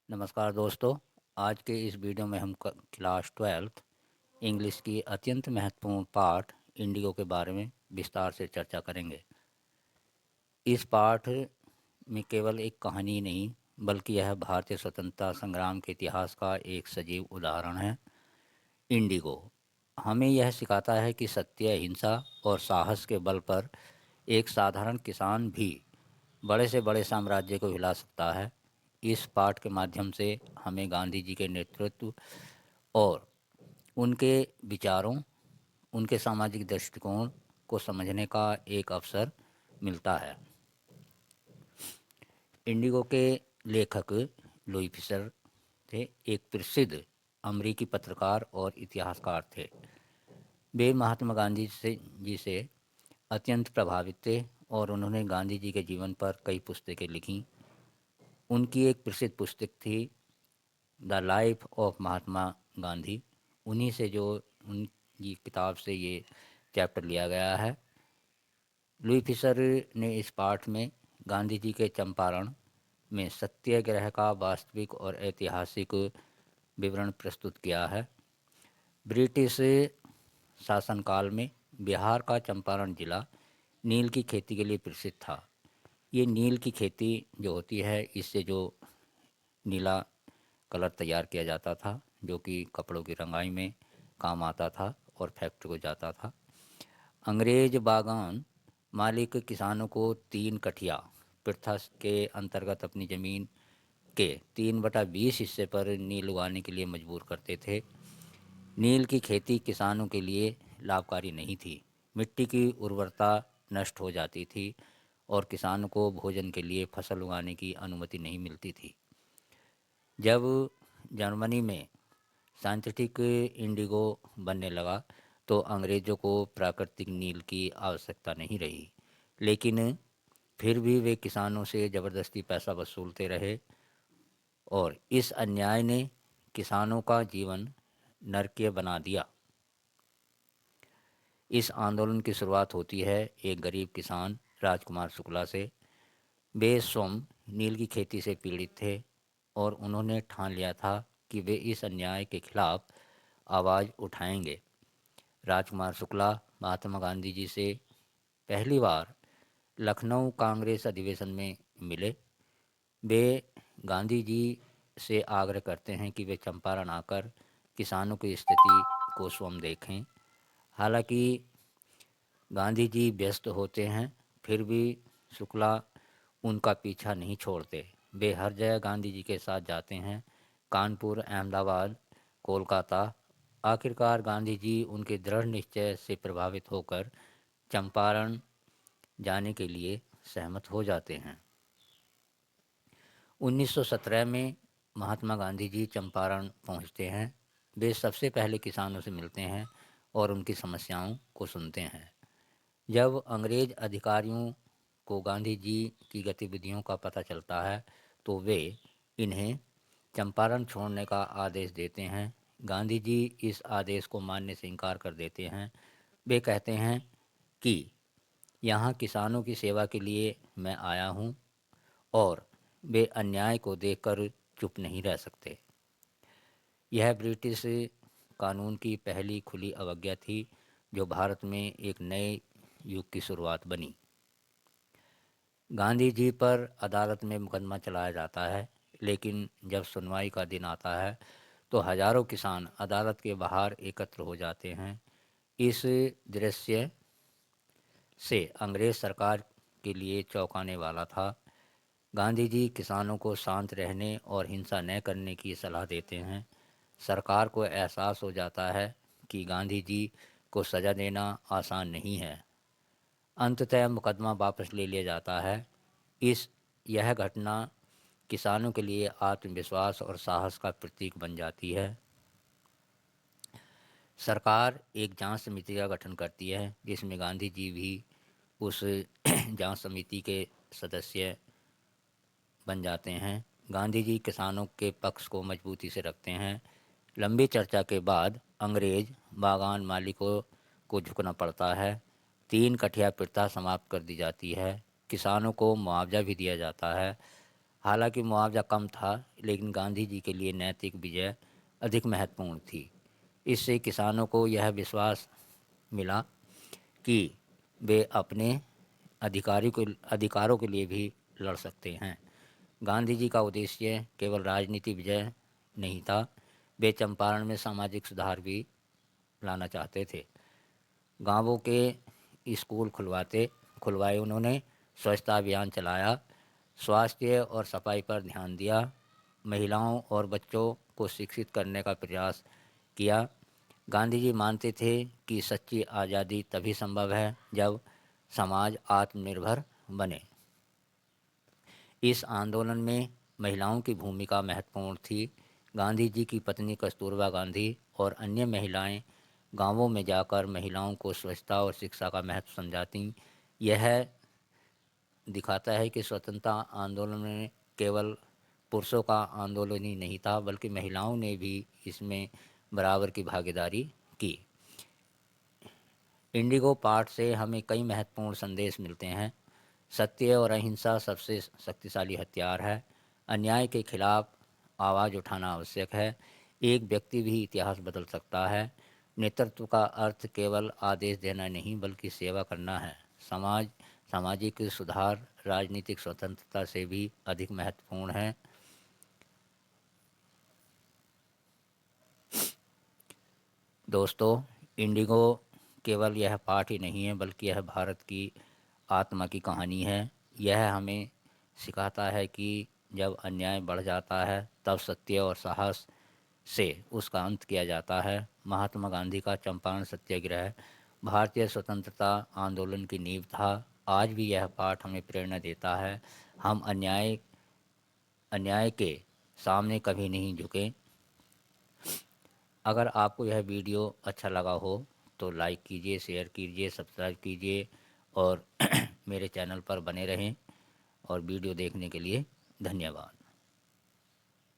नमस्कार दोस्तों। आज के इस वीडियो में हम क्लास 12th इंग्लिश की अत्यंत महत्वपूर्ण पाठ इंडिगो के बारे में विस्तार से चर्चा करेंगे। इस पाठ में केवल एक कहानी नहीं बल्कि यह भारतीय स्वतंत्रता संग्राम के इतिहास का एक सजीव उदाहरण है। इंडिगो हमें यह सिखाता है कि सत्य, हिंसा और साहस के बल पर एक साधारण किसान भी बड़े से बड़े साम्राज्य को हिला सकता है। इस पाठ के माध्यम से हमें गांधी जी के नेतृत्व और उनके विचारों, उनके सामाजिक दृष्टिकोण को समझने का एक अवसर मिलता है। इंडिगो के लेखक लुई फिशर थे, एक प्रसिद्ध अमेरिकी पत्रकार और इतिहासकार थे। वे महात्मा गांधी जी से अत्यंत प्रभावित थे और उन्होंने गांधी जी के जीवन पर कई पुस्तकें लिखीं। उनकी एक प्रसिद्ध पुस्तक थी the life of Mahatma Gandhi. उन्हीं से जो उनकी किताब से ये चैप्टर लिया गया है। लुई फिशर ने इस पाठ में गांधी जी के चंपारण में सत्याग्रह का वास्तविक और ऐतिहासिक विवरण प्रस्तुत किया है। ब्रिटिश शासनकाल में बिहार का चंपारण जिला नील की खेती के लिए प्रसिद्ध था। ये नील की खेती जो होती है, इससे जो नीला कलर तैयार किया जाता था, जो कि कपड़ों की रंगाई में काम आता था और फैक्ट्री को जाता था। अंग्रेज बागान मालिक किसानों को 3 कठिया प्रथा के अंतर्गत अपनी ज़मीन के 3/20 हिस्से पर नील उगाने के लिए मजबूर करते थे। नील की खेती किसानों के लिए लाभकारी नहीं थी। मिट्टी की उर्वरता नष्ट हो जाती थी और किसानों को भोजन के लिए फसल उगाने की अनुमति नहीं मिलती थी। जब जर्मनी में सिंथेटिक इंडिगो बनने लगा तो अंग्रेज़ों को प्राकृतिक नील की आवश्यकता नहीं रही, लेकिन फिर भी वे किसानों से ज़बरदस्ती पैसा वसूलते रहे और इस अन्याय ने किसानों का जीवन नरकीय बना दिया। इस आंदोलन की शुरुआत होती है एक गरीब किसान राजकुमार शुक्ला से। वे स्वयं नील की खेती से पीड़ित थे और उन्होंने ठान लिया था कि वे इस अन्याय के खिलाफ आवाज़ उठाएंगे। राजकुमार शुक्ला महात्मा गांधी जी से पहली बार लखनऊ कांग्रेस अधिवेशन में मिले। वे गांधी जी से आग्रह करते हैं कि वे चंपारण आकर किसानों की स्थिति को स्वयं देखें। हालांकि गांधी जी व्यस्त होते हैं, फिर भी शुक्ला उनका पीछा नहीं छोड़ते। वे हर जगह गांधी जी के साथ जाते हैं, कानपुर, अहमदाबाद, कोलकाता। आखिरकार गांधी जी उनके दृढ़ निश्चय से प्रभावित होकर चंपारण जाने के लिए सहमत हो जाते हैं। 1917 में महात्मा गांधी जी चंपारण पहुंचते हैं। वे सबसे पहले किसानों से मिलते हैं और उनकी समस्याओं को सुनते हैं। जब अंग्रेज अधिकारियों को गांधी जी की गतिविधियों का पता चलता है तो वे इन्हें चंपारण छोड़ने का आदेश देते हैं। गांधी जी इस आदेश को मानने से इनकार कर देते हैं। वे कहते हैं कि यहाँ किसानों की सेवा के लिए मैं आया हूँ और वे अन्याय को देखकर चुप नहीं रह सकते। यह ब्रिटिश कानून की पहली खुली अवज्ञा थी जो भारत में एक नए युग की शुरुआत बनी। गांधी जी पर अदालत में मुकदमा चलाया जाता है, लेकिन जब सुनवाई का दिन आता है तो हजारों किसान अदालत के बाहर एकत्र हो जाते हैं। इस दृश्य से अंग्रेज सरकार के लिए चौंकाने वाला था। गांधी जी किसानों को शांत रहने और हिंसा न करने की सलाह देते हैं। सरकार को एहसास हो जाता है कि गांधी जी को सज़ा देना आसान नहीं है। अंततः मुकदमा वापस ले लिया जाता है। यह घटना किसानों के लिए आत्मविश्वास और साहस का प्रतीक बन जाती है। सरकार एक जांच समिति का गठन करती है जिसमें गांधी जी भी उस जांच समिति के सदस्य बन जाते हैं। गांधी जी किसानों के पक्ष को मजबूती से रखते हैं। लंबी चर्चा के बाद अंग्रेज बागान मालिकों को झुकना पड़ता है। 3 कठिया प्रथा समाप्त कर दी जाती है। किसानों को मुआवजा भी दिया जाता है। हालांकि मुआवजा कम था, लेकिन गांधी जी के लिए नैतिक विजय अधिक महत्वपूर्ण थी। इससे किसानों को यह विश्वास मिला कि वे अपने अधिकारों के लिए भी लड़ सकते हैं। गांधी जी का उद्देश्य केवल राजनीति विजय नहीं था, वे चंपारण में सामाजिक सुधार भी लाना चाहते थे। गांवों के स्कूल खुलवाए उन्होंने, स्वच्छता अभियान चलाया, स्वास्थ्य और सफाई पर ध्यान दिया, महिलाओं और बच्चों को शिक्षित करने का प्रयास किया। गांधी जी मानते थे कि सच्ची आज़ादी तभी संभव है जब समाज आत्मनिर्भर बने। इस आंदोलन में महिलाओं की भूमिका महत्वपूर्ण थी। गांधी जी की पत्नी कस्तूरबा गांधी और अन्य महिलाएं गांवों में जाकर महिलाओं को स्वच्छता और शिक्षा का महत्व समझाती। यह दिखाता है कि स्वतंत्रता आंदोलन में केवल पुरुषों का आंदोलन ही नहीं था, बल्कि महिलाओं ने भी इसमें बराबर की भागीदारी की। इंडिगो पाठ से हमें कई महत्वपूर्ण संदेश मिलते हैं। सत्य और अहिंसा सबसे शक्तिशाली हथियार है। अन्याय के खिलाफ आवाज़ उठाना आवश्यक है। एक व्यक्ति भी इतिहास बदल सकता है। नेतृत्व का अर्थ केवल आदेश देना नहीं, बल्कि सेवा करना है। सामाजिक सुधार राजनीतिक स्वतंत्रता से भी अधिक महत्वपूर्ण है। दोस्तों, इंडिगो केवल यह पाठ ही नहीं है, बल्कि यह भारत की आत्मा की कहानी है। यह हमें सिखाता है कि जब अन्याय बढ़ जाता है, तब सत्य और साहस से उसका अंत किया जाता है। महात्मा गांधी का चंपारण सत्याग्रह भारतीय स्वतंत्रता आंदोलन की नींव था। आज भी यह पाठ हमें प्रेरणा देता है। हम अन्याय के सामने कभी नहीं झुकें। अगर आपको यह वीडियो अच्छा लगा हो तो लाइक कीजिए, शेयर कीजिए, सब्सक्राइब कीजिए और मेरे चैनल पर बने रहें। और वीडियो देखने के लिए धन्यवाद।